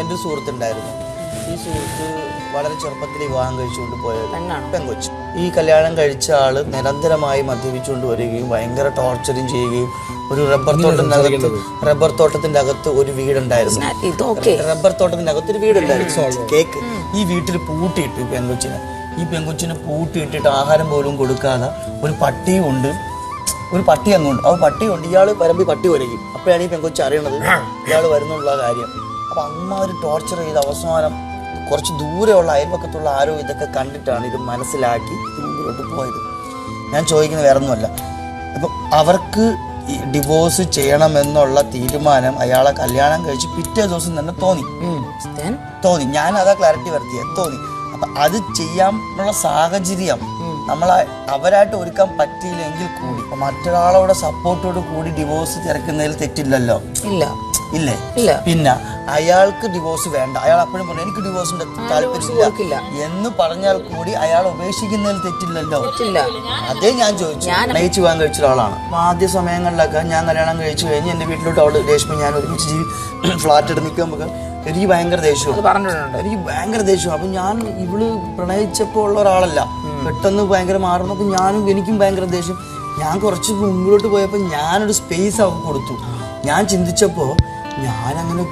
എൻ്റെ ഒരു സുഹൃത്തുണ്ടായിരുന്നു. ഈ സുഹൃത്ത് വളരെ ചെറുപ്പത്തിൽ വിവാഹം കഴിച്ചുകൊണ്ട് പോയ പെങ്കൊച്ച്. ഈ കല്യാണം കഴിച്ച ആള് നിരന്തരമായി മദ്യപിച്ചുകൊണ്ട് വരികയും ഭയങ്കര ടോർച്ചറിങ് ചെയ്യുകയും ഒരു റബ്ബർ തോട്ടത്തിന്റെ അകത്ത് ഒരു വീടുണ്ടായിരുന്നു. റബ്ബർ തോട്ടത്തിന്റെ അകത്ത് ഒരു വീടുണ്ടായിരുന്നു. കേക്ക് ഈ വീട്ടിൽ പൂട്ടിയിട്ട് ഈ പെങ്കൊച്ചിനെ പൂട്ടിയിട്ടിട്ട് ആഹാരം പോലും കൊടുക്കാതെ ഒരു പട്ടിയും ഉണ്ട്. ഒരു പട്ടി അങ്ങുണ്ട്. ആ പട്ടിയുണ്ട്. ഇയാൾ വരുമ്പോൾ പട്ടി വരയ്ക്കും. അപ്പോഴാണ് ഈ പെങ്കൊച്ച് അറിയണത് ഇയാൾ വരുന്നുള്ള കാര്യം. അപ്പം അമ്മ ഒരു ടോർച്ചർ ചെയ്ത് അവസാനം കുറച്ച് ദൂരെയുള്ള അയൽവക്കത്തുള്ള ആരോ ഇതൊക്കെ കണ്ടിട്ടാണ് ഇത് മനസ്സിലാക്കി ഇത് മുമ്പിലോട്ട് പോയത്. ഞാൻ ചോദിക്കുന്നത് വേറെ ഒന്നുമല്ല. അപ്പം അവർക്ക് ഡിവോഴ്സ് ചെയ്യണമെന്നുള്ള തീരുമാനം അയാളെ കല്യാണം കഴിച്ച് പിറ്റേ ദിവസം തന്നെ തോന്നി. ഞാൻ അതാ ക്ലാരിറ്റി വരുത്തിയത്. തോന്നി. അപ്പം അത് ചെയ്യാനുള്ള സാഹചര്യം അവരായിട്ട് ഒരുക്കാൻ പറ്റിയില്ലെങ്കിൽ കൂടി മറ്റൊരാളോടെ സപ്പോർട്ടോട് കൂടി ഡിവോഴ്സ് തിരക്കുന്നതിൽ തെറ്റില്ലല്ലോ. ഇല്ലേ? പിന്നെ അയാൾക്ക് ഡിവോഴ്സ് വേണ്ട. അയാൾ അപ്പോഴും പറഞ്ഞു എനിക്ക് ഡിവോഴ്സിന്റെ താല്പര്യമില്ല എന്ന് പറഞ്ഞാൽ കൂടി അയാൾ ഉപേക്ഷിക്കുന്നതിൽ തെറ്റില്ലല്ലോ. അതേ ഞാൻ ചോദിച്ചു. പ്രണയിച്ച് വിവാഹം കഴിച്ച ഒരാളാണ്. ആദ്യ സമയങ്ങളിലൊക്കെ ഞാൻ കല്യാണം കഴിച്ചു കഴിഞ്ഞ് എൻ്റെ വീട്ടിലോട്ട് അവള് രേഷ്മ ഞാൻ ഒരുമിച്ച് ഫ്ലാറ്റ് എടുത്ത് നിൽക്കുമ്പോൾ എനിക്ക് ഭയങ്കര ദേഷ്യമാണ്. എനിക്ക് ഭയങ്കര ദേഷ്യമാണ്. അപ്പം ഞാൻ ഇവള് പ്രണയിച്ചപ്പോൾ ഉള്ള ഒരാളല്ല, പെട്ടെന്ന് ഭയങ്കര മാറുന്നു. അപ്പം എനിക്കും ഭയങ്കര ദേഷ്യം. ഞാൻ കുറച്ച് മുമ്പിലോട്ട് പോയപ്പോൾ ഞാനൊരു സ്പേസ് അവർക്ക് കൊടുത്തു. ഞാൻ ചിന്തിച്ചപ്പോൾ ഞാനങ്ങനെ